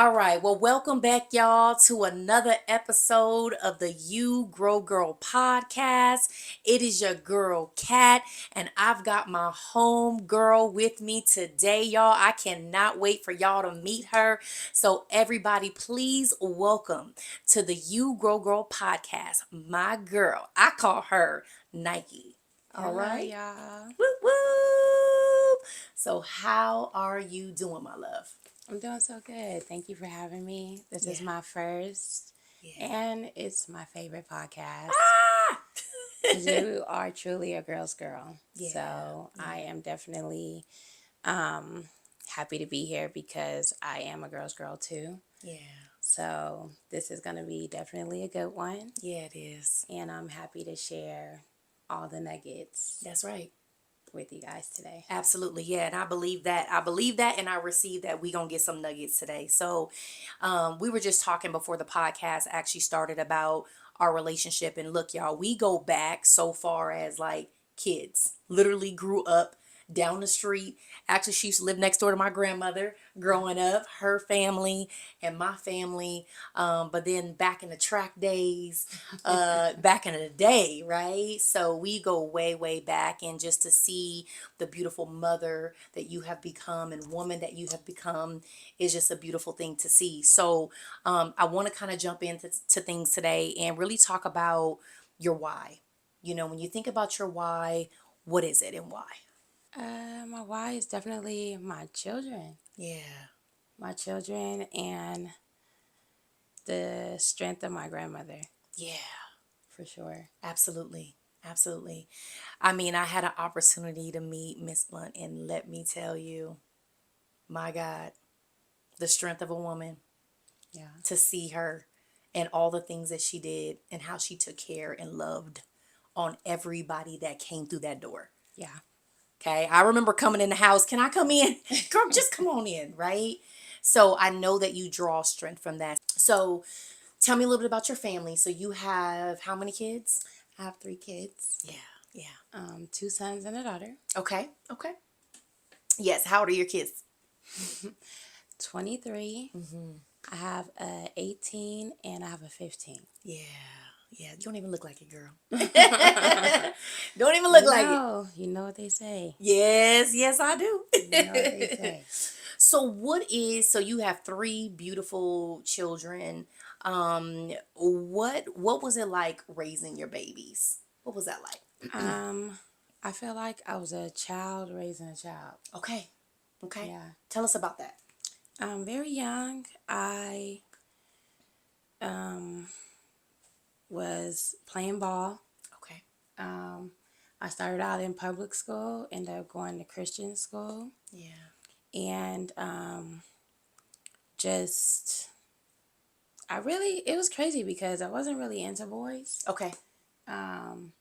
All right. Well, welcome back, y'all, to another episode of the You Grow Gurl Podcast. It is your girl, Kat, and I've got my home girl with me today, y'all. I cannot wait for y'all to meet her. So, everybody, please welcome to the You Grow Gurl Podcast, my girl. I call her Nike. All Hello, right. y'all. Woo woo. So, how are you doing, my love? I'm doing so good. Thank you for having me. This Yeah. is my first, Yeah. and it's my favorite podcast. Ah! 'Cause you are truly a girl's girl. Yeah, So yeah. I am definitely um, happy to be here because I am a girl's girl too. Yeah. So this is going to be definitely a good one. Yeah, it is. And I'm happy to share all the nuggets That's right. with you guys today. Absolutely. Yeah. And I believe that. I believe that and I receive that we going to get some nuggets today. So we were just talking before the podcast actually started about our relationship. And look, y'all, we go back so far as like kids, literally grew up down the street. Actually, she used to live next door to my grandmother growing up, her family and my family. But then back in the track days, back in the day, right? So we go way, way back, and just to see the beautiful mother that you have become and woman that you have become is just a beautiful thing to see. So I want to kind of jump into things today and really talk about your why. You know, when you think about your why, what is it and why? My why is definitely my children. Yeah. My children and the strength of my grandmother, Yeah. for sure. Absolutely. Absolutely. I mean, I had an opportunity to meet Miss Blunt, and let me tell you, my God, the strength of a woman, Yeah. to see her and all the things that she did and how she took care and loved on everybody that came through that door. Yeah. Okay. I remember coming in the house. Can I come in? Girl, just come on in. Right. So I know that you draw strength from that. So tell me a little bit about your family. So you have how many kids? I have 3 kids. Yeah. Yeah. 2 sons and a daughter. Okay. Okay. Yes. How old are your kids? 23. Mm-hmm. I have a 18 and I have a 15. Yeah. Yeah. You don't even look like it, girl. Don't even look like it. You know what they say. Yes, yes, I do. You know what they say. So you have 3 beautiful children. What was it like raising your babies? What was that like? I feel like I was a child raising a child. Okay. Okay. Yeah. Tell us about that. Very young, I was playing ball. Okay. I started out in public school, ended up going to Christian school, Yeah. and just it was crazy because I wasn't really into boys. Okay. Um,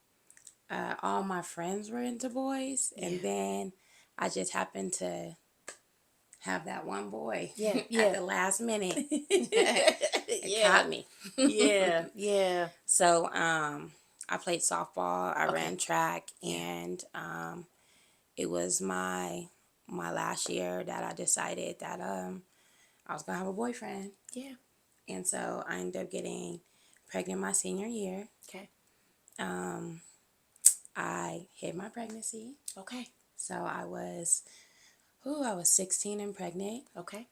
all my friends were into boys, and Yeah. then I just happened to have that one boy Yeah. at Yeah. the last minute. It caught me. Yeah. Yeah. So I played softball, I Okay. ran track, Yeah. and it was my last year that I decided that I was gonna have a boyfriend. Yeah. And so I ended up getting pregnant my senior year. Okay. I hid my pregnancy. Okay. So I was 16 and pregnant. Okay.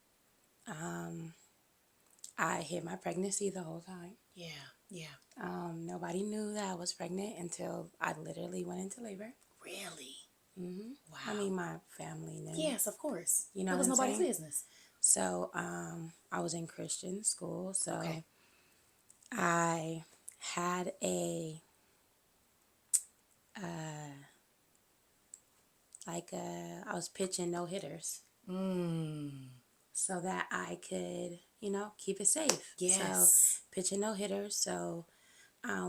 I hid my pregnancy the whole time. Yeah. Yeah. Nobody knew that I was pregnant until I literally went into labor. Really? Mm-hmm. Wow. I mean, my family knew. Yes, of course. You know It was what I'm nobody's saying? business. So I was in Christian school. So Okay. I had I was pitching no hitters Mm. so that I could, keep it safe. Yes. So pitching no hitters. So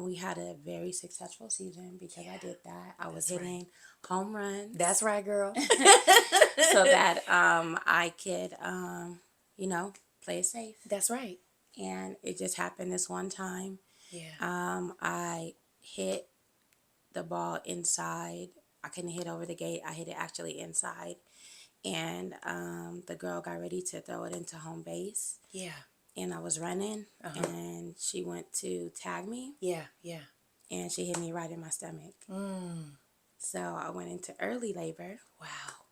we had a very successful season because I did that. I was hitting home runs. That's right, girl. So that I could, play it safe. That's right. And it just happened this one time. Yeah. I hit the ball inside. I couldn't hit over the gate. I hit it actually inside. and the girl got ready to throw it into home base. Yeah. And I was running, Uh-huh. and she went to tag me. Yeah. Yeah. And she hit me right in my stomach. So I went into early labor. Wow.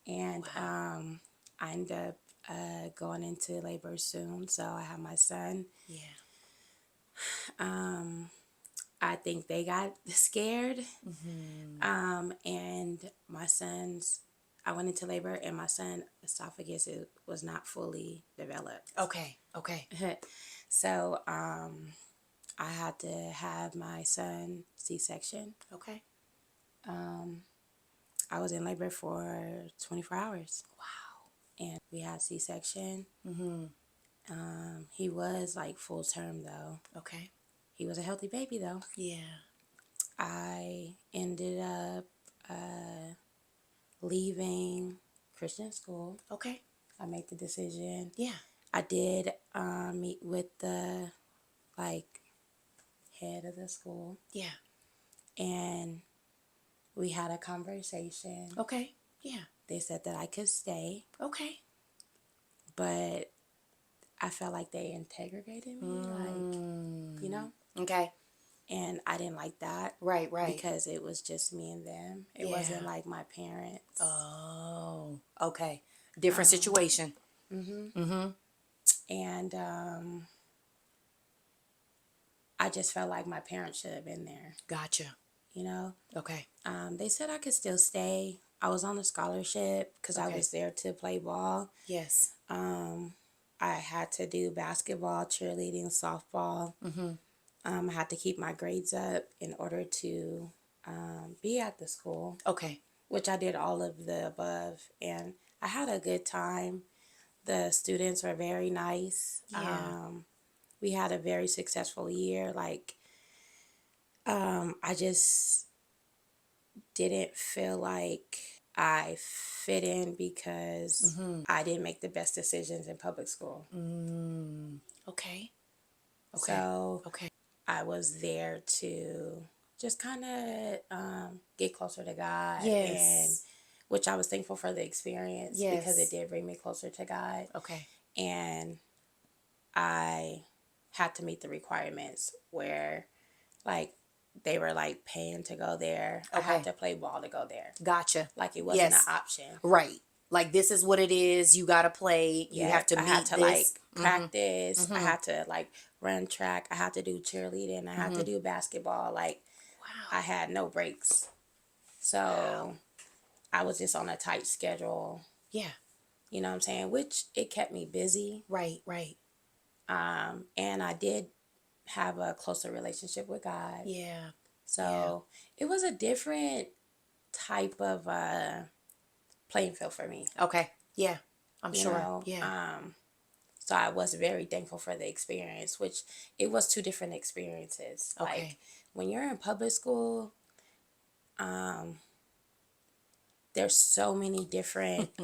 And I ended up going into labor soon. So I have my son. Yeah. I think they got scared. Mm-hmm. And my son's, I went into labor, and my son's esophagus was not fully developed. Okay. Okay. So I had to have my son C-section. Okay. I was in labor for 24 hours. Wow. And we had C-section. Mm-hmm. He was like full term though. Okay. He was a healthy baby though. Yeah. I ended up leaving Christian school. Okay. I made the decision. Yeah. I did meet with the like head of the school, Yeah. and we had a conversation. Okay. Yeah. They said that I could stay, Okay. but I felt like they interrogated me, like, you know? Okay. And I didn't like that. Right. Right. Because it was just me and them. It Yeah. wasn't like my parents. Oh. Okay. Different situation. And I just felt like my parents should have been there, Gotcha. you know? Okay. They said I could still stay. I was on a scholarship because I Okay. was there to play ball. Yes. I had to do basketball, cheerleading, softball. I had to keep my grades up in order to be at the school, Okay. which I did all of the above. And I had a good time. The students were very nice. Yeah. We had a very successful year. Like, I just didn't feel like I fit in because I didn't make the best decisions in public school. Okay. Okay. So Okay. I was there to just kind of get closer to God, Yes. and which I was thankful for the experience because it Yes. did bring me closer to God. Okay. And I had to meet the requirements where, like, they were like paying to go there. I had Okay. to play ball to go there. Gotcha. Like, it wasn't an Yes. option. Right. Like, this is what it is. You got to play. You Yeah, have to I had meet to this. like practice. I had to like run track. I had to do cheerleading. I had to do basketball. Like, Wow. I had no breaks. So I was just on a tight schedule. Yeah. You know what I'm saying? Which it kept me busy. Right. Right. And I did have a closer relationship with God. Yeah. So it was a different type of playing field for me. Okay. Yeah. I'm You sure. know? Yeah. So I was very thankful for the experience, which it was two different experiences. Okay. Like, when you're in public school, there's so many different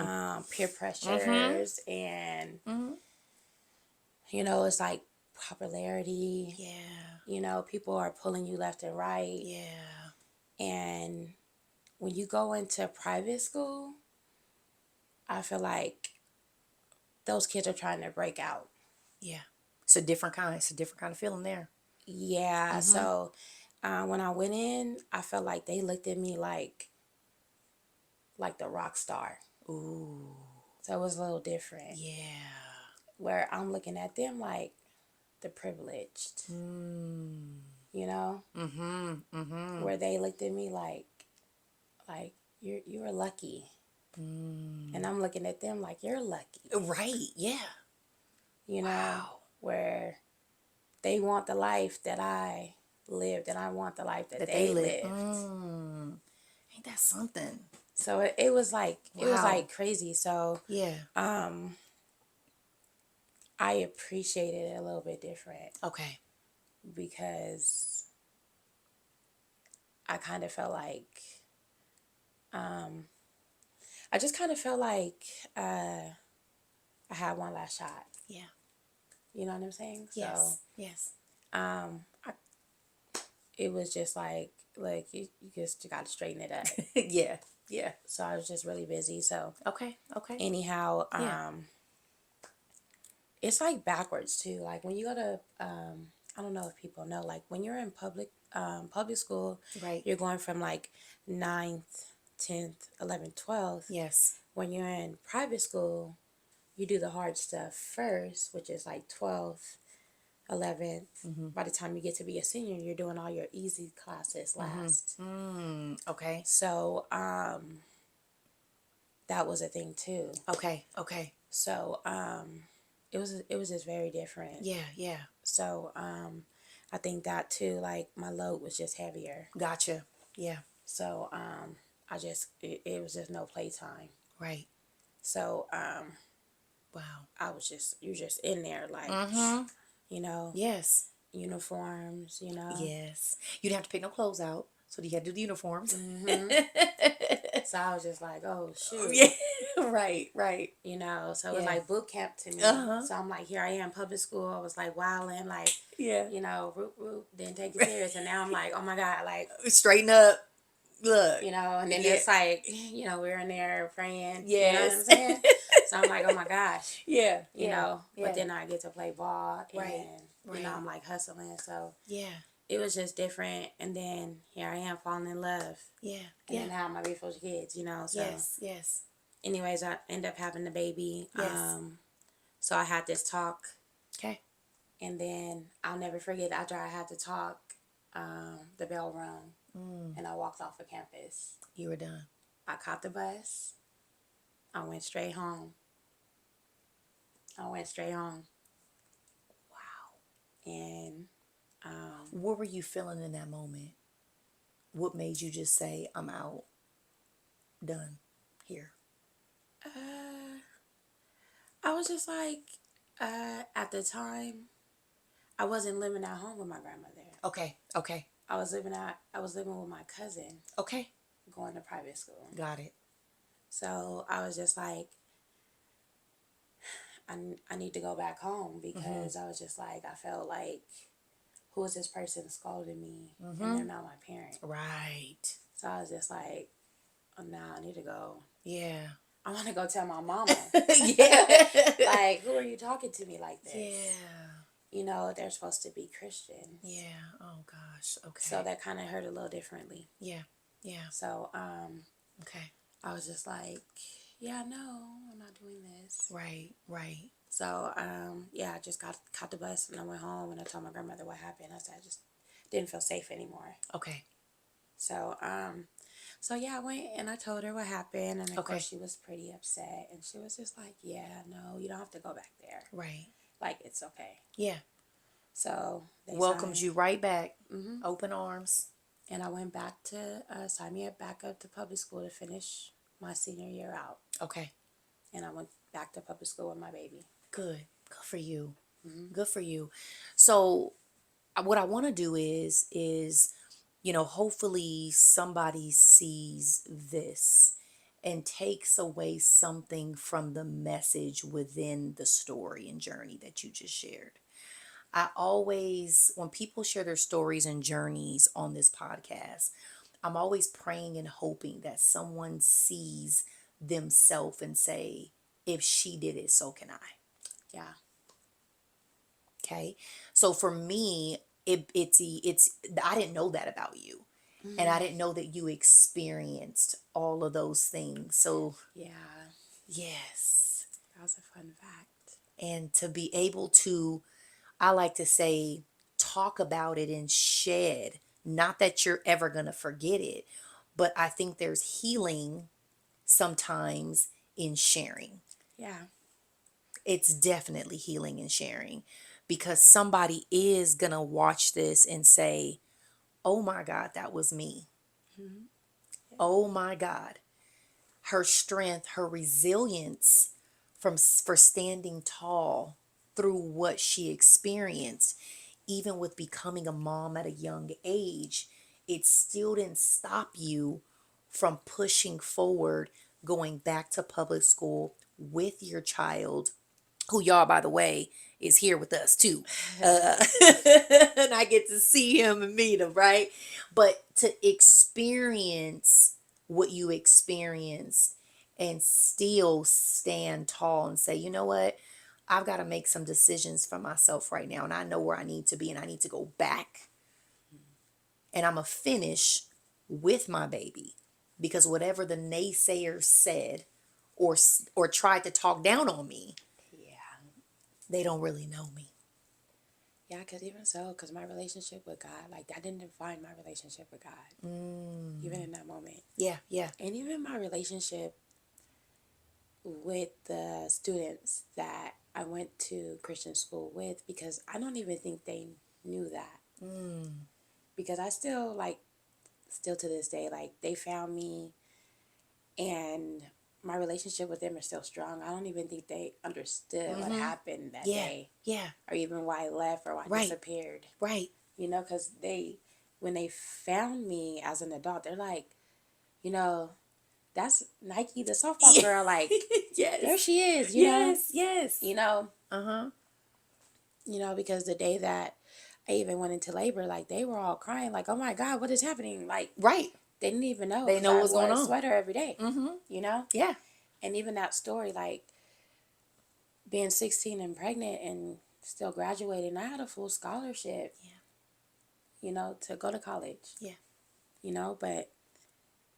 peer pressures, and you know, it's like popularity. Yeah. You know, people are pulling you left and right. Yeah. And when you go into private school, I feel like those kids are trying to break out. Yeah. It's a different kind. It's a different kind of feeling there. Yeah. So when I went in, I felt like they looked at me like the rock star. Ooh. So it was a little different. Yeah. Where I'm looking at them like the privileged. You know? Where they looked at me like you were lucky. And I'm looking at them like, you're lucky. Right. Yeah. You know? Wow. Where they want the life that I lived, and I want the life that they lived. lived. Ain't that something? So it was like Wow. it was like crazy. So Yeah. I appreciated it a little bit different Okay. because I kind of felt like I just kind of felt like I had one last shot. Yeah. You know what I'm saying? Yes. So Yes. it was just like you just got to straighten it up. Yeah. Yeah. So I was just really busy. So Okay. Okay. anyhow, Yeah. it's like backwards too. Like when you go to, I don't know if people know, like when you're in public school, Right. you're going from like ninth, 10th, 11th, 12th. Yes. When you're in private school, you do the hard stuff first, which is like 12th, 11th. By the time you get to be a senior, you're doing all your easy classes last. Okay. So, that was a thing too. Okay. Okay. So, it was just very different. Yeah. Yeah. So, I think that too, like my load was just heavier. Gotcha. Yeah. So, it was just no playtime. Right. So, Wow. you're just in there like, you know, Yes. uniforms, you know. Yes. You didn't have to pick no clothes out, so you had to do the uniforms. So I was just like, oh shoot. Yeah. Right. Right. You know, so it was Yeah. like boot camp to me. Uh-huh. So I'm like, here I am, public school. I was like wilding, like, Yeah. you know, root, didn't take it serious. And now I'm like, oh my God, like, Straighten up. Look. you know, and then Yeah. it's like, you know, we're in there praying. Yes. You know what I'm saying? So I'm like, oh my gosh. Yeah. You Yeah. know, Yeah. but then I get to play ball and, Right. you know, I'm like hustling. So Yeah. it was just different. And then here I am falling in love. Yeah. And Yeah. then now my beautiful kids, you know. So Yes. Yes. anyways, I end up having the baby. Yes. So I had this talk. Okay. And then I'll never forget, after I had the talk, the bell rung. And I walked off of campus. You were done. I caught the bus. I went straight home. Wow. And What were you feeling in that moment? What made you just say, I'm out, done, here? I was just like, at the time, I wasn't living at home with my grandmother. Okay. Okay. I was living with my cousin, Okay. going to private school. Got it. So I was just like, I need to go back home, because I was just like, I felt like, who is this person scolding me? And they're not my parent. Right. So I was just like, oh, nah, I need to go. Yeah. I want to go tell my mama. Yeah. Like, who are you talking to me like this? Yeah. You know, they're supposed to be Christians. Yeah. Oh gosh. Okay. So that kind of hurt a little differently. Yeah. Yeah. So, Okay. I was just like, yeah, no, I'm not doing this. Right. Right. So, yeah, I just caught the bus and I went home and I told my grandmother what happened. I said I just didn't feel safe anymore. Okay. So, yeah, I went and I told her what happened, and of Okay. course she was pretty upset, and she was just like, yeah, no, you don't have to go back there. Right. Like, it's okay. Yeah. So they Welcomes signed, you right back. Open arms. and I went back to sign me back up to public school to finish my senior year out, Okay. and I went back to public school with my baby. Good. Good for you. Good for you. So what I want to do is, hopefully somebody sees this and takes away something from the message within the story and journey that you just shared. I always, when people share their stories and journeys on this podcast, I'm always praying and hoping that someone sees themselves and say, if she did it, so can I. Yeah. Okay. So for me, it's I didn't know that about you. And I didn't know that you experienced all of those things. So Yeah, yes. that was a fun fact. And to be able to, I like to say, talk about it and shed, not that you're ever going to forget it, but I think there's healing sometimes in sharing. Yeah. It's definitely healing and sharing, because somebody is going to watch this and say, oh my God, that was me. Oh my God. Her strength, her resilience for standing tall through what she experienced, even with becoming a mom at a young age, it still didn't stop you from pushing forward, going back to public school with your child, who, y'all, by the way, is here with us too. And I get to see him and meet him, right? But to experience what you experienced and still stand tall and say, you know what? I've got to make some decisions for myself right now. And I know where I need to be, and I need to go back. And I'm going to finish with my baby, because whatever the naysayers said or tried to talk down on me, Yeah. they don't really know me. Yeah, because my relationship with God, like, I didn't define my relationship with God, even in that moment. Yeah, yeah. And even my relationship with the students that I went to Christian school with, because I don't even think they knew that. Because I still, like, still to this day, like, they found me, and my relationship with them is still strong. I don't even think they understood what happened that Yeah, day, yeah. or even why I left or why I Right. disappeared. Right. You know, because when they found me as an adult, they're like, you know, that's Nike, the softball girl. Like, Yes. there she is, Yes, yes. you know, Uh-huh. because the day that I even went into labor, like, they were all crying, like, oh my God, what is happening? Like, Right. they didn't even know, They because know I what's wore going a on. sweater every day, Mm-hmm. Yeah. And even that story, like, being 16 and pregnant and still graduating, I had a full scholarship, to go to college. Yeah. But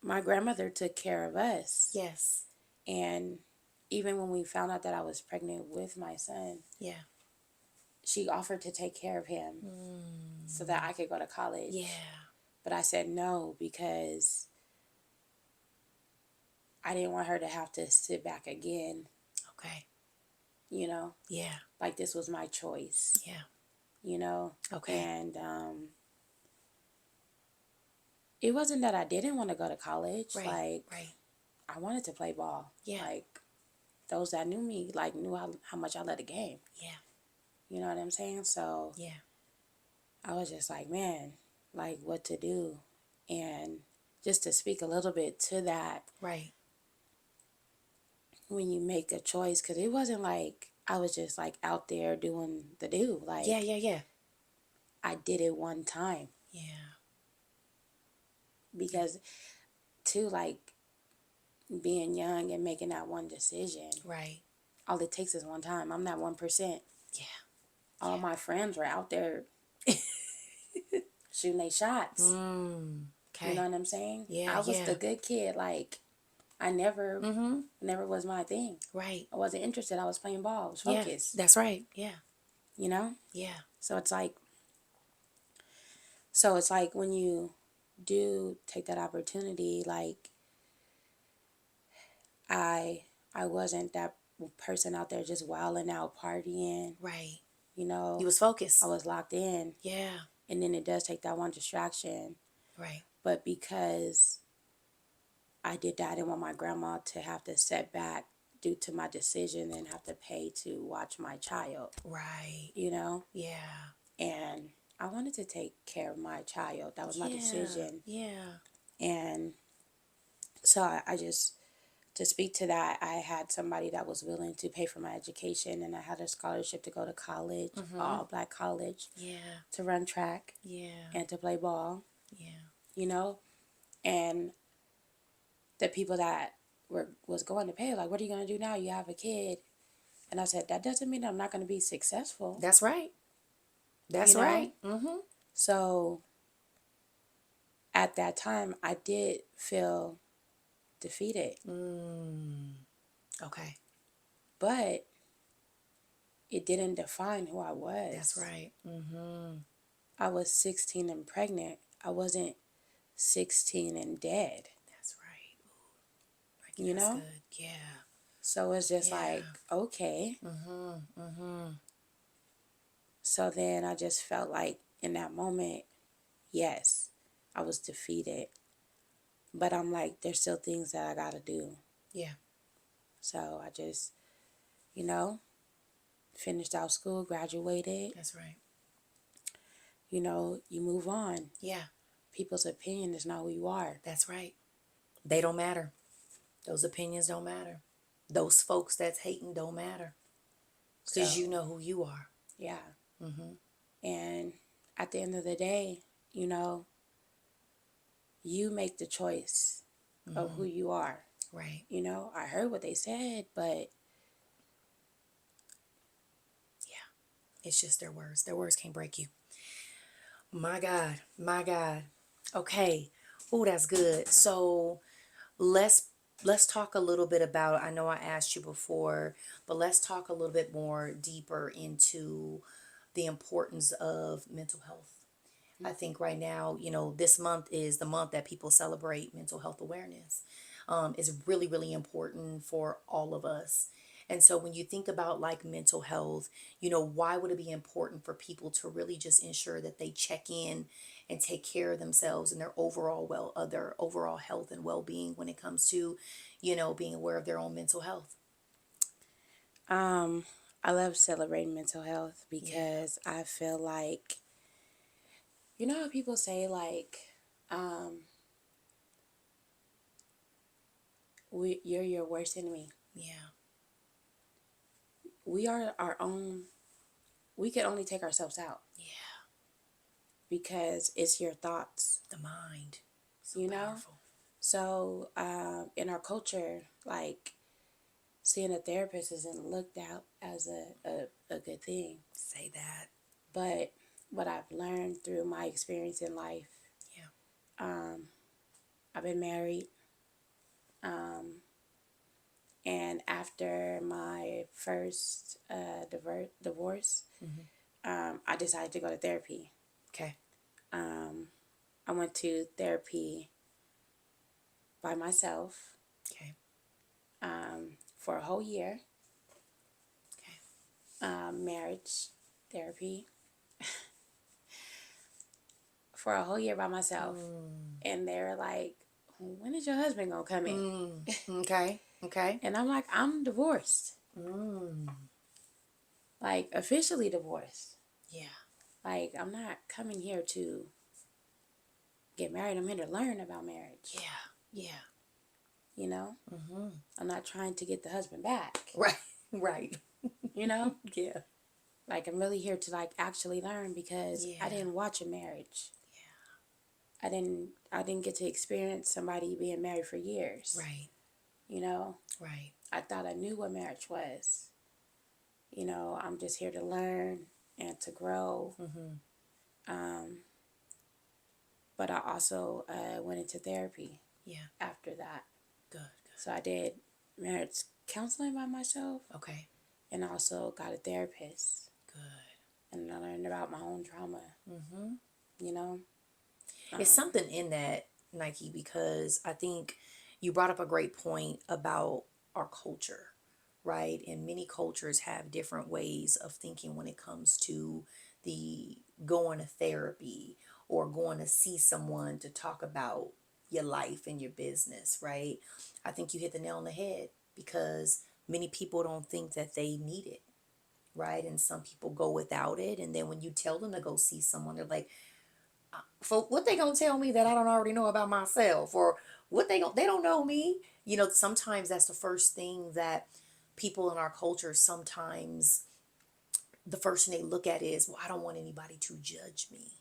my grandmother took care of us. Yes. And even when we found out that I was pregnant with my son, Yeah. she offered to take care of him so that I could go to college. Yeah. But I said no, because I didn't want her to have to sit back again, Okay. Yeah. like this was my choice, Yeah. Okay. And it wasn't that I didn't want to go to college. Right. Like, Right. I wanted to play ball. Yeah. Like, those that knew me, like, knew how much I loved the game. Yeah. You know what I'm saying? So Yeah. I was just like, man, like, what to do? And just to speak a little bit to that, Right. when you make a choice, because it wasn't like I was just, like, out there doing the do. Like, Yeah, yeah, yeah. I did it one time. Yeah. Because, too, like, being young and making that one decision, Right. all it takes is one time. I'm that 1%. Yeah. All my friends were out there shooting their shots. Okay. You know what I'm saying? Yeah, I was yeah. the good kid. Like, I never was my thing. Right. I wasn't interested. I was playing ball. I was Yeah. focused. That's right. Yeah. You know? Yeah. So it's like when you do take that opportunity, like, I wasn't that person out there just wilding out, partying. Right. You know? You was focused. I was locked in. Yeah. And then it does take that one distraction. Right. But because I did that, I didn't want my grandma to have to set back due to my decision and have to pay to watch my child. Right. Yeah. Yeah. And I wanted to take care of my child. That was my decision. Yeah. And so I just, to speak to that, I had somebody that was willing to pay for my education, and I had a scholarship to go to college, all black college. Yeah. To run track. Yeah. And to play ball. Yeah. And the people that was going to pay, like, what are you going to do now? You have a kid. And I said, that doesn't mean I'm not going to be successful. That's right. That's right. Mm-hmm. So at that time, I did feel defeated. Okay. But it didn't define who I was. That's right. Mm-hmm. I was 16 and pregnant. I wasn't 16 and dead. That's right. Ooh, that's good. Yeah. So it's just like, okay. So then I just felt like in that moment, yes, I was defeated. But I'm like, there's still things that I got to do. Yeah. So I just, finished out school, graduated. That's right. You move on. Yeah. People's opinion is not who you are. That's right. They don't matter. Those opinions don't matter. Those folks that's hating don't matter. Because you know who you are. Yeah. And at the end of the day, you make the choice of who you are. Right. You know, I heard what they said, but Yeah. It's just their words. Their words can't break you. My God. My God. Okay. Oh, that's good. So let's let's talk a little bit about, I know I asked you before, but let's talk a little bit more deeper into the importance of mental health. I think right now, this month is the month that people celebrate mental health awareness. It's really, really important for all of us. And so when you think about like mental health, why would it be important for people to really just ensure that they check in and take care of themselves and their overall health and well-being when it comes to, being aware of their own mental health? I love celebrating mental health Yeah. because I feel like, you know how people say like, you're your worst enemy. Yeah. We are our own. We can only take ourselves out Yeah. because it's your thoughts. The mind. So You know. powerful. So in our culture, like seeing a therapist isn't looked at as a good thing. Say that. But what I've learned through my experience in life, Yeah. I've been married. And after my first divorce, I decided to go to therapy. Okay. I went to therapy by myself Okay. for a whole year, Okay. marriage therapy for a whole year by myself. And they were like, when is your husband going to come in? Okay. Okay. And I'm like, I'm divorced. Like, officially divorced. Yeah. Like, I'm not coming here to get married. I'm here to learn about marriage. Yeah. Yeah. You know? I'm not trying to get the husband back. Right. Right. You know? Yeah. Like, I'm really here to, like, actually learn because Yeah. I didn't watch a marriage. Yeah. I didn't get to experience somebody being married for years. Right. You know? Right. I thought I knew what marriage was. You know, I'm just here to learn and to grow. But I also went into therapy. Yeah. After that. Good. So I did marriage counseling by myself. Okay. And also got a therapist. Good. And I learned about my own trauma. You know? It's something in that, Nike, because I think you brought up a great point about our culture, right? And many cultures have different ways of thinking when it comes to the going to therapy or going to see someone to talk about your life and your business, right? I think you hit the nail on the head because many people don't think that they need it, right? And some people go without it. And then when you tell them to go see someone, they're like, for what they gonna tell me that I don't already know about myself, or they don't know me. Sometimes that's the first thing that people in our culture, sometimes the first thing they look at is, well, I don't want anybody to judge me.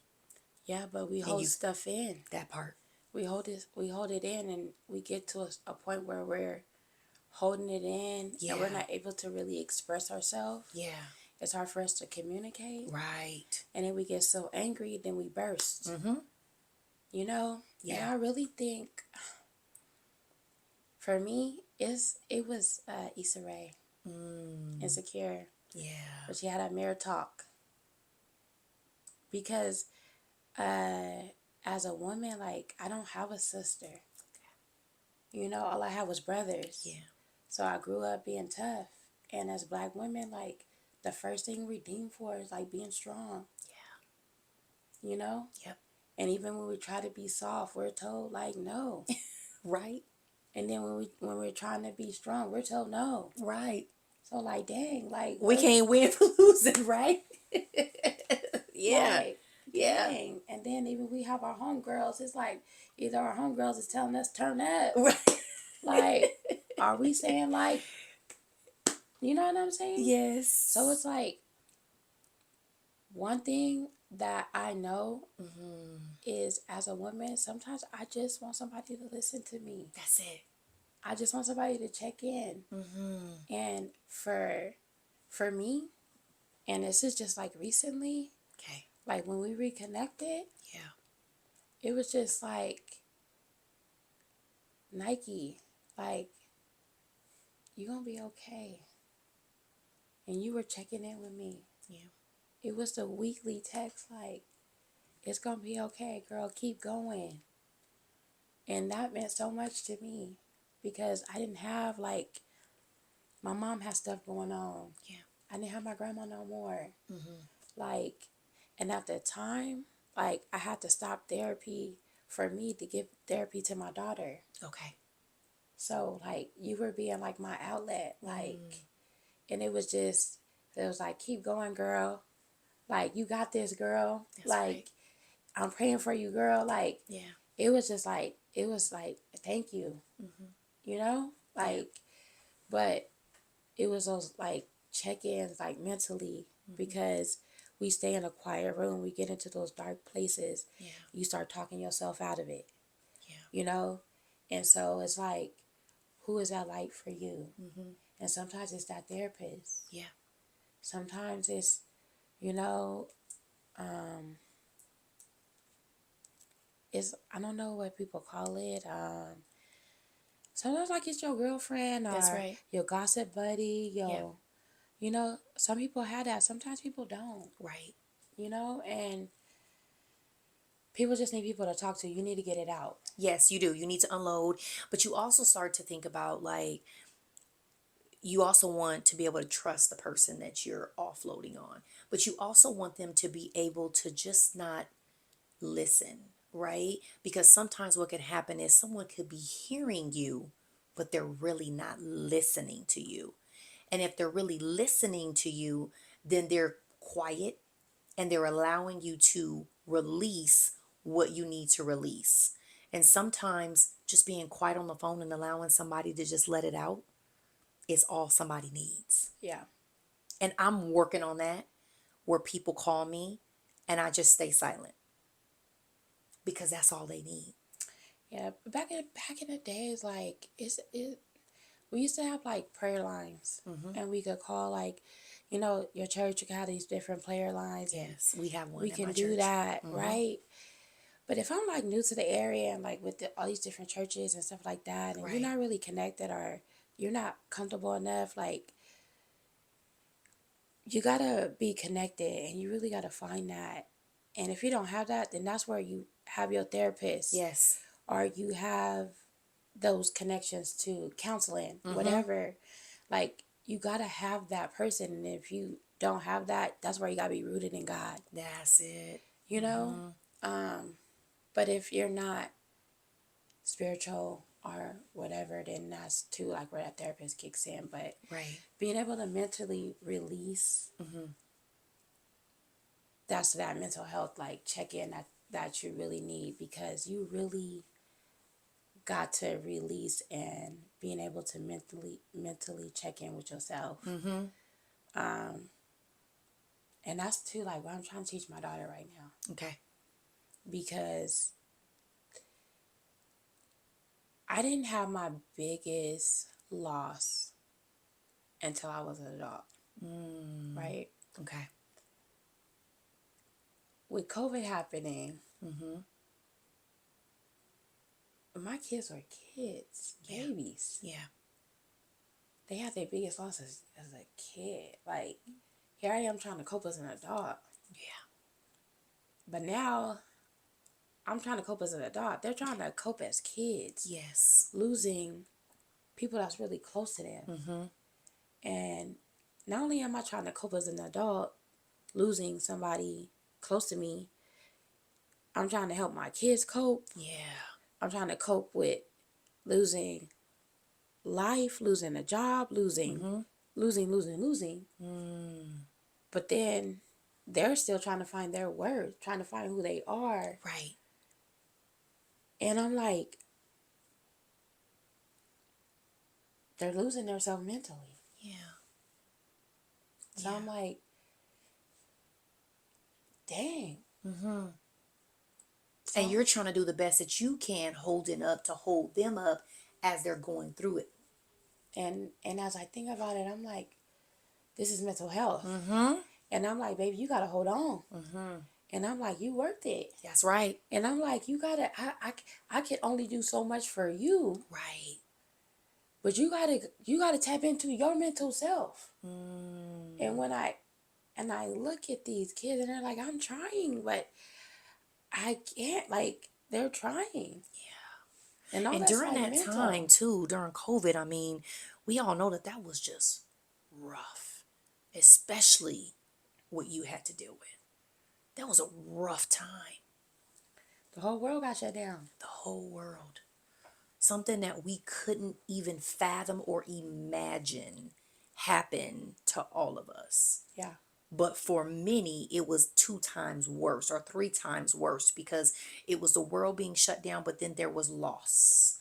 Yeah, but we And hold stuff in. That part. We hold it in, and we get to a point where we're holding it in, and we're not able to really express ourselves. Yeah. It's hard for us to communicate. Right. And then we get so angry, then we burst. You know? Yeah. And I really think, for me, it was Issa Rae. Insecure. Yeah. But she had a mirror talk. Because as a woman, like, I don't have a sister. You know, all I had was brothers. Yeah. So I grew up being tough. And as Black women, like, the first thing we deem for is, like, being strong. Yeah. You know? Yep. And even when we try to be soft, we're told, like, no. Right. And then when we're trying to be strong, we're told no. Right. So, like, dang, like, we can't win for losing, right? Yeah. Like, dang. And then even we have our homegirls, it's like either our homegirls is telling us turn up. Right. Like, are we saying, like, you know what I'm saying? Yes. So it's like, one thing that I know is, as a woman, sometimes I just want somebody to listen to me. That's it. I just want somebody to check in. And for me, and this is just like recently, Okay. like when we reconnected, Yeah. it was just like, Nike, like, you gonna be okay. And you were checking in with me. Yeah. It was the weekly text, like, it's gonna be okay, girl, keep going. And that meant so much to me because I didn't have, like, my mom had stuff going on. Yeah. I didn't have my grandma no more. Like, and at the time, like, I had to stop therapy for me to give therapy to my daughter. Okay. So, like, you were being, like, my outlet. Like, and it was like, keep going, girl. Like, you got this, girl. That's like, right. I'm praying for you, girl. Like, Yeah. it was just like, thank you. You know? Like, but it was those, like, check-ins, like, mentally, because we stay in a quiet room, we get into those dark places, Yeah. you start talking yourself out of it, Yeah. you know? And so it's like, who is that light for you? And sometimes it's that therapist. Yeah. Sometimes it's, you know, it's, I don't know what people call it. Sometimes, like, it's your girlfriend That's or right. your gossip buddy, Yeah. you know, some people have that. Sometimes people don't, Right. you know, and people just need people to talk to. You need to get it out. Yes, you do. You need to unload, but you also start to think about, like, you also want to be able to trust the person that you're offloading on, but you also want them to be able to just not listen, right? Because sometimes what can happen is someone could be hearing you, but they're really not listening to you. And if they're really listening to you, then they're quiet and they're allowing you to release what you need to release. And sometimes just being quiet on the phone and allowing somebody to just let it out is all somebody needs. Yeah. And I'm working on that, where people call me and I just stay silent because that's all they need. Yeah. But back in the days, like, we used to have, like, prayer lines, and we could call, like, you know, your church, you could have these different prayer lines, and Yes, we have one we at can my do church. that, right? But if I'm, like, new to the area and, like, with all these different churches and stuff like that, and you're Right. not really connected or you're not comfortable enough, like, you gotta be connected and you really gotta find that. And if you don't have that, then that's where you have your therapist, Yes. or you have those connections to counseling, whatever. Like, you gotta have that person. And if you don't have that, that's where you gotta be rooted in God, That's it. you know? But if you're not spiritual or whatever, then that's too, like, where that therapist kicks in. But Right. being able to mentally release, that's that mental health, like, check in that you really need, because you really got to release and being able to mentally check in with yourself. And that's too, like, what I'm trying to teach my daughter right now, Okay. because I didn't have my biggest loss until I was an adult, right? Okay. With COVID happening, my kids were kids, Yeah. babies. Yeah. They had their biggest losses as a kid. Like, here I am trying to cope as an adult. Yeah. But now I'm trying to cope as an adult. They're trying to cope as kids, Yes. losing people that's really close to them. And not only am I trying to cope as an adult, losing somebody close to me, I'm trying to help my kids cope. Yeah. I'm trying to cope with losing life, losing a job, losing. But then they're still trying to find their worth, trying to find who they are. Right. And I'm like, they're losing themselves mentally. Yeah. So I'm like, dang, And So, you're trying to do the best that you can, holding up to hold them up as they're going through it. and as I think about it, I'm like, this is mental health. Mm-hmm. And I'm like, baby, you gotta hold on. Mm-hmm. And I'm like, you worth it. That's right. And I'm like, you gotta, I can only do so much for you, Right. but you gotta tap into your mental self. And when I look at these kids and they're like, I'm trying, but I can't, like, they're trying. And all And that's during like that time mental. too, during COVID, I mean, we all know that that was just rough, especially what you had to deal with. That was a rough time. The whole world got shut down. The whole world. Something that we couldn't even fathom or imagine happened to all of us. Yeah. But for many, it was 2 times worse or 3 times worse because it was the world being shut down, but then there was loss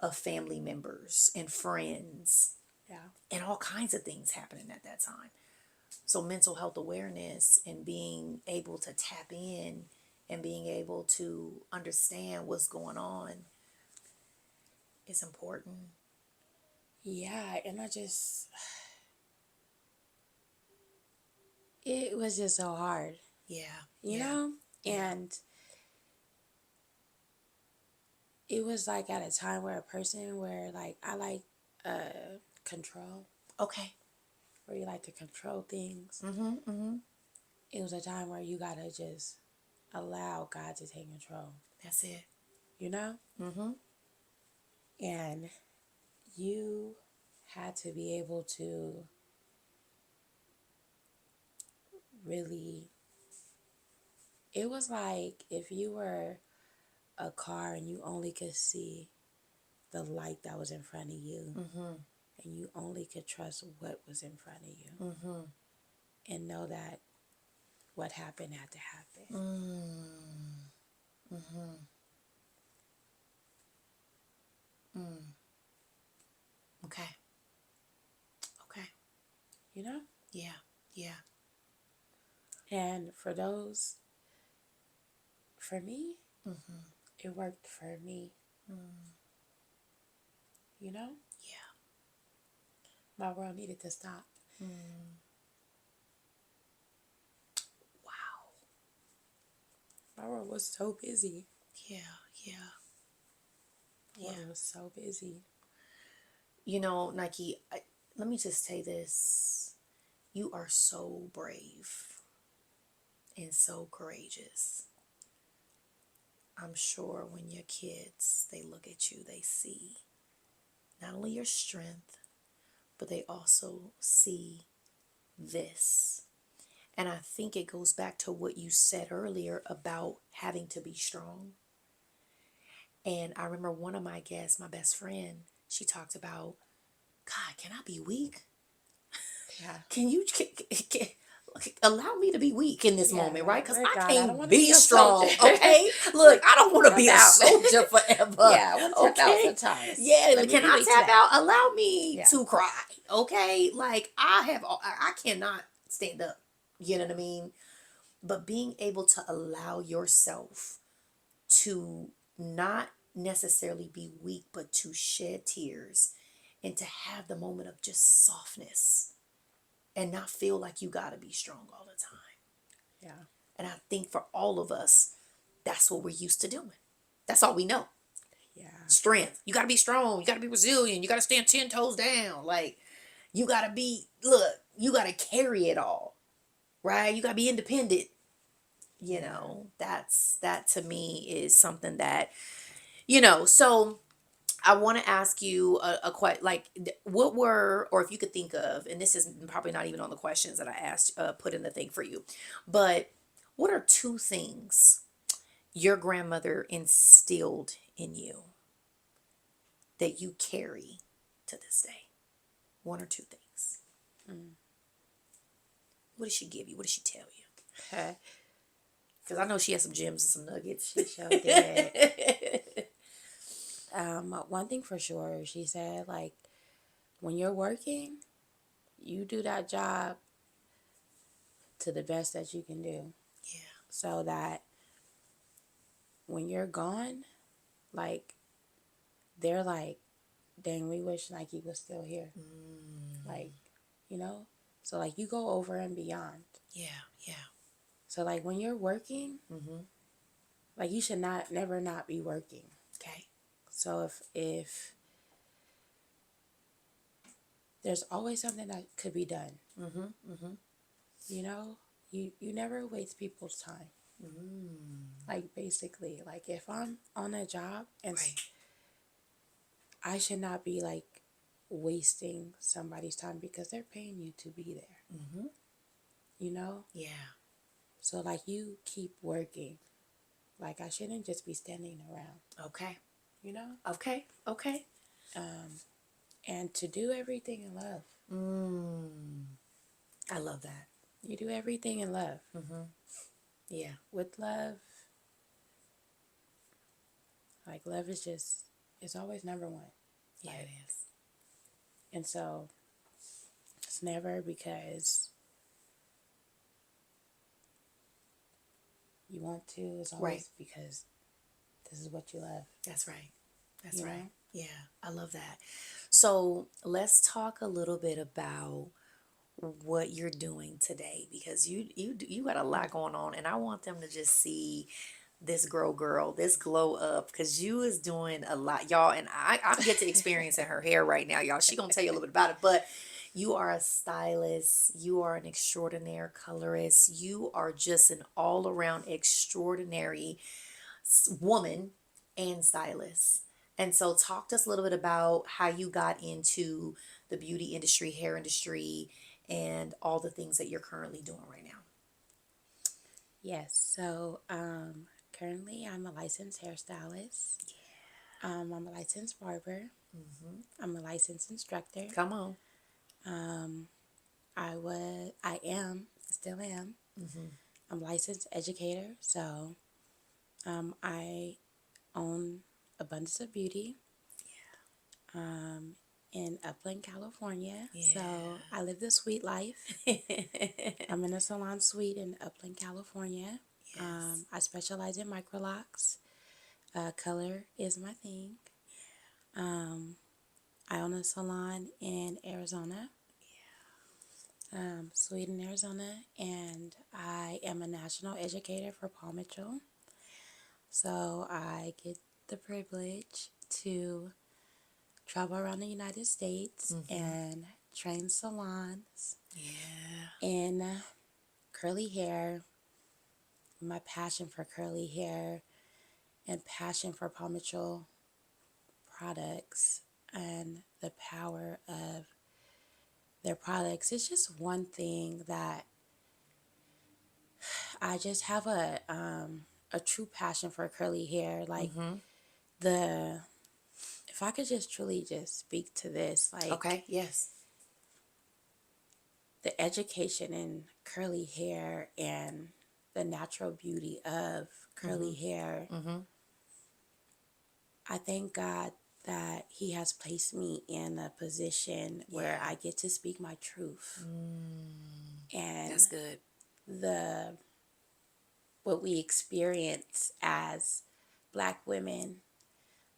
of family members and friends Yeah. and all kinds of things happening at that time. So mental health awareness and being able to tap in and being able to understand what's going on is important. Yeah. And it was just so hard, Yeah. you Yeah. know? Yeah. And it was like at a time where a person where like I like control, Okay. where you like to control things. Mm-hmm. Mm-hmm. It was a time where you gotta just allow God to take control, That's it. you know? Mm-hmm. And you had to be able to really, it was like if you were a car and you only could see the light that was in front of you, Mm-hmm. and you only could trust what was in front of you, Mm-hmm. and know that what happened had to happen. Mm-hmm. Mm. Okay. Okay. You know? Yeah. Yeah. And for me, it worked for me. You know? Yeah. My world needed to stop. Wow. My world was so busy. Yeah. Yeah. My Yeah. world was so busy. You know, Nike, let me just say this. You are so brave and so courageous. I'm sure when your kids, they look at you, they see not only your strength, but they also see this. And I think it goes back to what you said earlier about having to be strong. And I remember one of my guests, my best friend, she talked about, God, can I be weak? Yeah. Can you allow me to be weak in this Yeah, moment, right? like, Because Lord I God, I don't can't want to be be a strong, soldier. okay? Look, I don't want to be Tap a out. soldier forever, Yeah, I want to tap out okay? sometimes. Yeah, Let me can be I weak tap today. out? Allow me Yeah. to cry, okay? Like I cannot stand up. You know what I mean? But being able to allow yourself to not necessarily be weak, but to shed tears and to have the moment of just softness and not feel like you got to be strong all the time. Yeah. And I think for all of us, that's what we're used to doing. That's all we know. Yeah. Strength. You got to be strong. You got to be resilient. You got to stand 10 toes down. Like, you got to be, look, you got to carry it all, right? You got to be independent. You know, that to me is something that, so I want to ask you a question, like what were, or if you could think of, and this is probably not even on the questions that I asked, put in the thing for you, but what are 2 things your grandmother instilled in you that you carry to this day? 1 or 2 things. What did she give you? What did she tell you? Because I know she has some gems and some nuggets. She showed that. One thing for sure, she said, like, when you're working, you do that job to the best that you can do, Yeah. so that when you're gone, like, they're like, dang, we wish Nike was still here. Like, you know? So, like, you go over and beyond. Yeah, yeah. So, like, when you're working, like, you should never not be working. Okay. So, if there's always something that could be done, you know? You never waste people's time. Like, basically, like, if I'm on a job and Right. I should not be, like, wasting somebody's time because they're paying you to be there. You know? Yeah. So, like, you keep working. Like, I shouldn't just be standing around, Okay. you know? Okay. Okay. And to do everything in love. I love that. You do everything in love. Yeah. With love, like, love is just, it's always number one. Yeah, Like, it is. and so, it's never because you want to. It's always Right. because this is what you love. That's right. That's You right. know? Yeah, I love that. So let's talk a little bit about what you're doing today because you got a lot going on, and I want them to just see this girl, this glow up, because you is doing a lot, y'all, and I get to experience in her hair right now, y'all. She gonna tell you a little bit about it, but you are a stylist, you are an extraordinary colorist, you are just an all around extraordinary woman and stylist. And so, talk to us a little bit about how you got into the beauty industry, hair industry, and all the things that you're currently doing right now. Yes. So, currently I'm a licensed hairstylist. I'm a licensed barber. I'm a licensed instructor. Come on. I am, still am. I'm a licensed educator. So, I own Abundance of Beauty in Upland, California. Yeah. So, I live the sweet life. I'm in a salon suite in Upland, California. Yes. I specialize in microlocks. Color is my thing. I own a salon in Arizona, Sweden, Arizona, and I am a national educator for Paul Mitchell. So I get the privilege to travel around the United States and train salons Yeah. in curly hair, my passion for curly hair, and passion for Paul Mitchell products and the power of their products. It's just one thing that I just have a true passion for curly hair. Like, the if I could just truly just speak to this, like, Okay. Yes. the education in curly hair and the natural beauty of curly hair. I thank God that He has placed me in a position where I get to speak my truth. And That's good. the what we experience as Black women,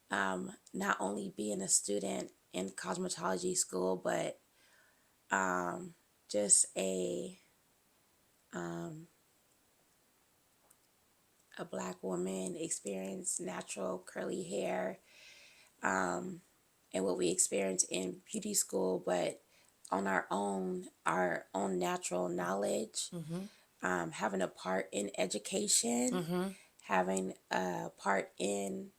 not only being a student in cosmetology school, but just a Black woman experience natural curly hair, and what we experience in beauty school, but on our own natural knowledge, having a part in education, having a part in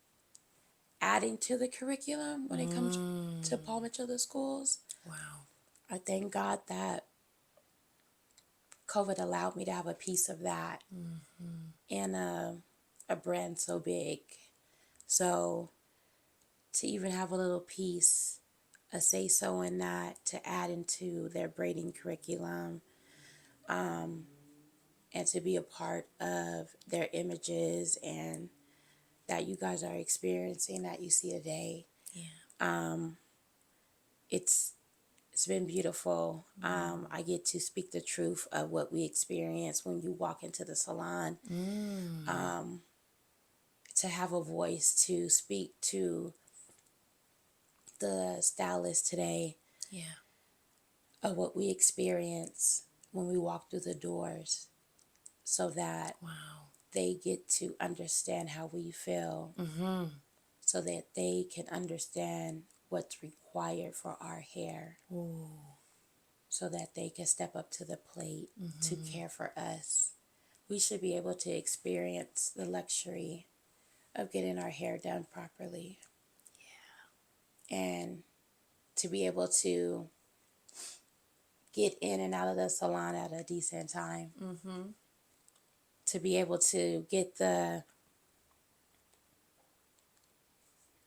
adding to the curriculum when it comes to Paul Mitchell the schools. Wow. I thank God that COVID allowed me to have a piece of that in a brand so big. So to even have a little piece, a say so in that, to add into their braiding curriculum, and to be a part of their images and that you guys are experiencing, that you see today. Yeah. It's been beautiful. I get to speak the truth of what we experience when you walk into the salon. to have a voice to speak to the stylist today Yeah. of what we experience when we walk through the doors, so that Wow. they get to understand how we feel, Mm-hmm. so that they can understand what's required for our hair, Ooh. so that they can step up to the plate to Mm-hmm. care for us. We should be able to experience the luxury of getting our hair done properly. Yeah. And to be able to get in and out of the salon at a decent time. Mm-hmm. To be able to get the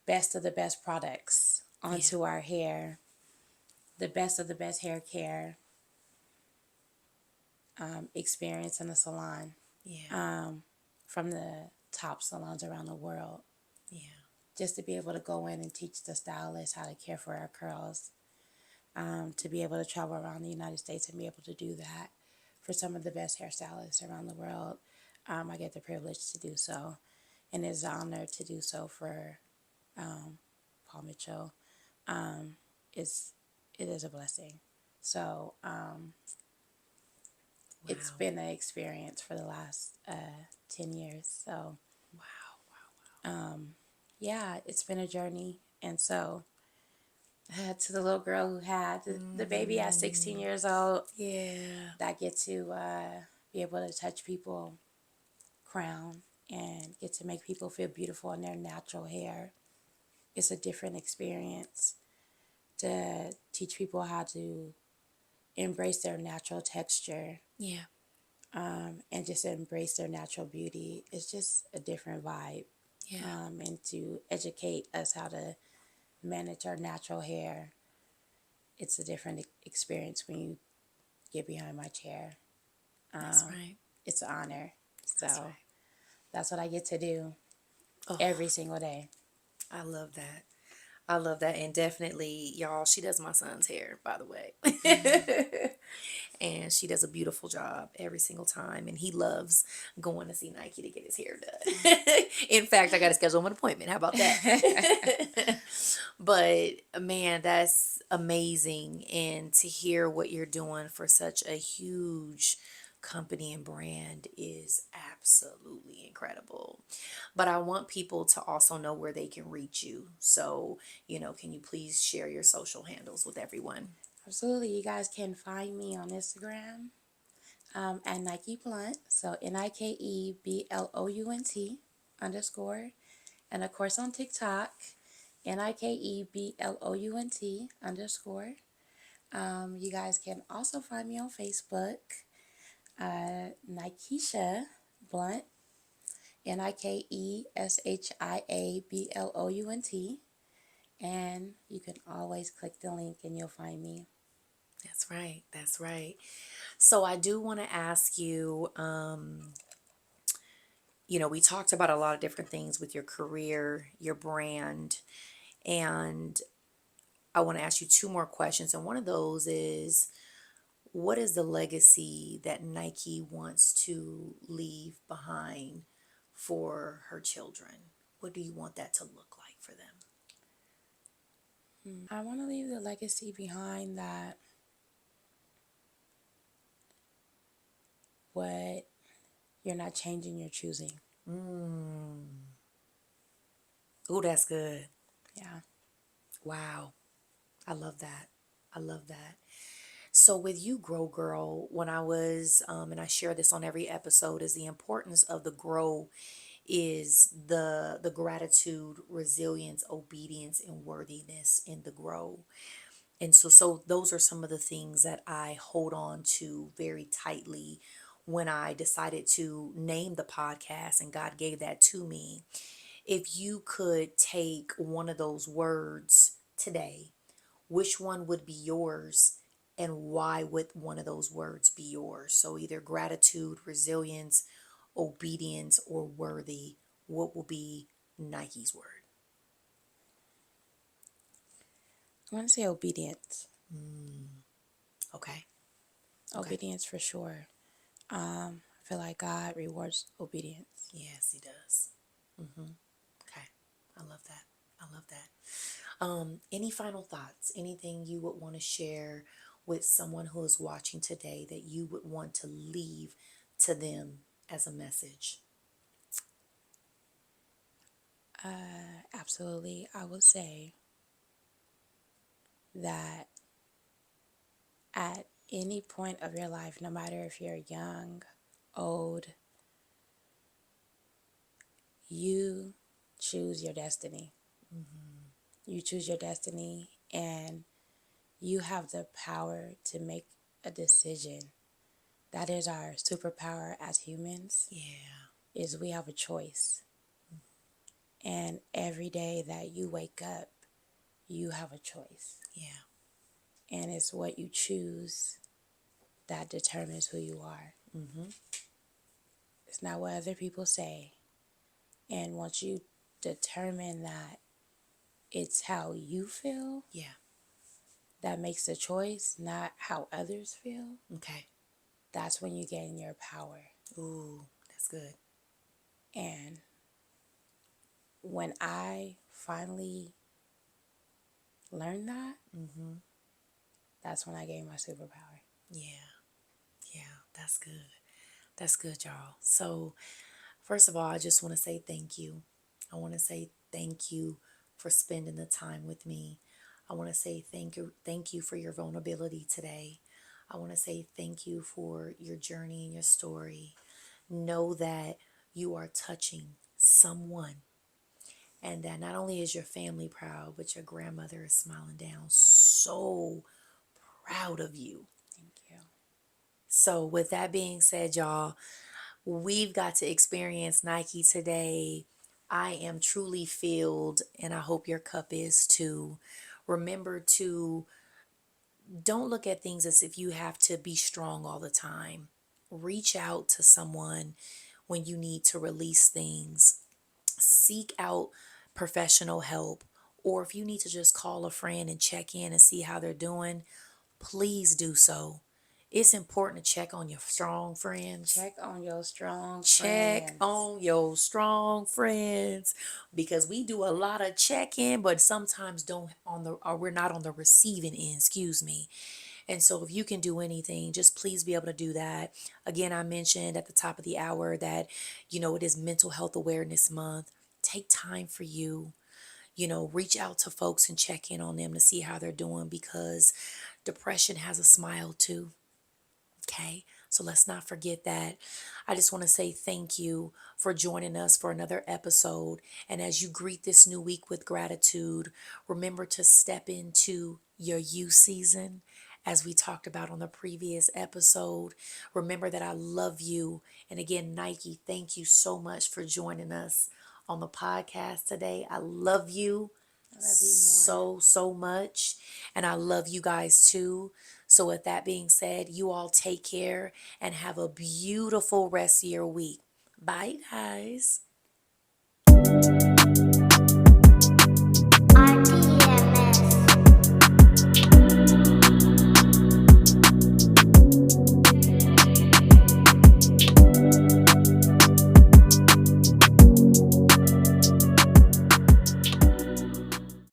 best of the best products Yeah. onto our hair, the best of the best hair care experience in the salon, Yeah. from the top salons around the world. Yeah. Just to be able to go in and teach the stylists how to care for our curls, to be able to travel around the United States and be able to do that for some of the best hairstylists around the world. I get the privilege to do so, and it's an honor to do so for Paul Mitchell. It's it is a blessing. So it's Wow. been an experience for the last 10 years. So Wow. Wow. yeah, it's been a journey, and so to the little girl who had the baby at 16 Mm. years old, Yeah. that get to be able to touch people, crown, and get to make people feel beautiful in their natural hair. It's a different experience to teach people how to embrace their natural texture, Yeah. and just embrace their natural beauty. It's just a different vibe. Yeah. And to educate us how to manage our natural hair, it's a different experience when you get behind my chair. That's right. It's an honor. That's So right. that's what I get to do Oh, every single day. I love that. I love that. And definitely, y'all, she does my son's hair, by the way. And she does a beautiful job every single time. And he loves going to see Nike to get his hair done. In fact, I got to schedule him an appointment. How about that? But man, that's amazing. And to hear what you're doing for such a huge company and brand is absolutely incredible. But I want people to also know where they can reach you. So, can you please share your social handles with everyone? Absolutely. You guys can find me on Instagram at Nike Blount. So NikeBlount _ And of course on TikTok, NikeBlount _ You guys can also find me on Facebook, Nikesha Blunt, NikeShiaBlount. And you can always click the link and you'll find me. That's right. That's right. So I do want to ask you, we talked about a lot of different things with your career, your brand, and I want to ask you two more questions. And one of those is, what is the legacy that Nike wants to leave behind for her children? What do you want that to look like for them? I want to leave the legacy behind that what you're not changing, you're choosing. Oh, that's good. Yeah. Wow. I love that. I love that. So with You Grow Girl, when I was, and I share this on every episode, is the importance of the grow is the gratitude, resilience, obedience, and worthiness in the grow. And so those are some of the things that I hold on to very tightly when I decided to name the podcast, and God gave that to me. If you could take one of those words today, which one would be yours, and why would one of those words be yours? So either gratitude, resilience, obedience, or worthy. What will be Nike's word? I want to say obedience. Okay. Okay. Obedience for sure. I feel like God rewards obedience. Yes, he does. love that. Any final thoughts? Anything you would want to share with someone who is watching today that you would want to leave to them as a message? Absolutely. I would say that at any point of your life, no matter if you're young, old, you choose your destiny. You choose your destiny, and you have the power to make a decision. That is our superpower as humans, Yeah. is we have a choice. And every day that you wake up, you have a choice. Yeah. And it's what you choose that determines who you are. It's not what other people say. And once you determine that it's how you feel Yeah. that makes the choice, not how others feel, Okay. that's when you gain your power. Ooh, that's good. And when I finally learned that, that's when I gained my superpower. Yeah. Yeah. That's good. That's good, y'all. So, first of all, I just want to say thank you. I want to say thank you for spending the time with me. I want to say thank you for your vulnerability today. I want to say thank you for your journey and your story. Know that you are touching someone, and that not only is your family proud, but your grandmother is smiling down, so proud of you. Thank you. So, with that being said, y'all, we've got to experience Nike today. I am truly filled, and I hope your cup is too. Remember to don't look at things as if you have to be strong all the time. Reach out to someone when you need to release things. Seek out professional help. Or if you need to just call a friend and check in and see how they're doing, please do so. It's important to check on your strong friends. Check on your strong Check friends. on your strong friends, because we do a lot of check-in, but sometimes don't on the or we're not on the receiving end, excuse me. And so if you can do anything, just please be able to do that. Again, I mentioned at the top of the hour that, it is Mental Health Awareness Month. Take time for you. Reach out to folks and check in on them to see how they're doing, because depression has a smile too. Okay, so let's not forget that. I just want to say thank you for joining us for another episode. And as you greet this new week with gratitude, remember to step into your you season, as we talked about on the previous episode. Remember that I love you. And again, Nike, thank you so much for joining us on the podcast today. I love you I love you more. so much. And I love you guys too. So, with that being said, you all take care and have a beautiful rest of your week. Bye, guys.